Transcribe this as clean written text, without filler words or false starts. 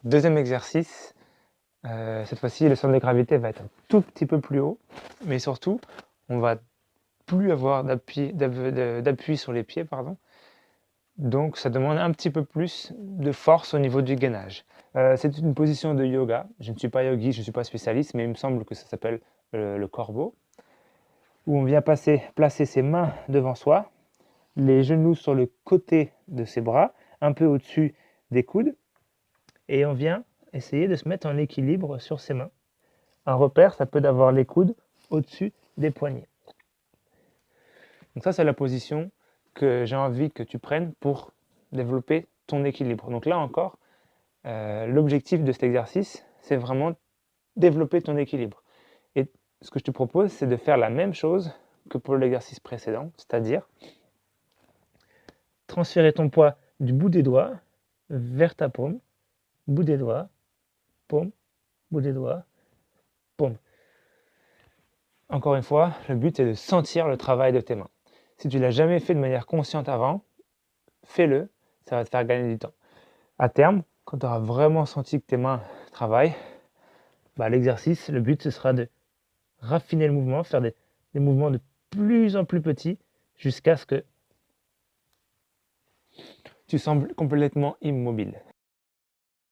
Deuxième exercice, cette fois-ci, le centre de gravité va être un tout petit peu plus haut, mais surtout, on va plus avoir d'appui sur les pieds, pardon. Donc, ça demande un petit peu plus de force au niveau du gainage. C'est une position de yoga. Je ne suis pas yogi, je ne suis pas spécialiste, mais il me semble que ça s'appelle le corbeau, où on vient placer ses mains devant soi, les genoux sur le côté de ses bras, un peu au-dessus des coudes, et on vient essayer de se mettre en équilibre sur ses mains. Un repère, ça peut d'avoir les coudes au-dessus des poignets. Donc ça, c'est la position que j'ai envie que tu prennes pour développer ton équilibre. Donc là encore, l'objectif de cet exercice, c'est vraiment développer ton équilibre. Et ce que je te propose, c'est de faire la même chose que pour l'exercice précédent, c'est-à-dire transférer ton poids du bout des doigts vers ta paume, bout des doigts, paume, bout des doigts, paume. Encore une fois, le but est de sentir le travail de tes mains. Si tu ne l'as jamais fait de manière consciente avant, fais-le, ça va te faire gagner du temps. À terme, quand tu auras vraiment senti que tes mains travaillent, l'exercice, le but, ce sera de raffiner le mouvement, faire des mouvements de plus en plus petits jusqu'à ce que tu sembles complètement immobile.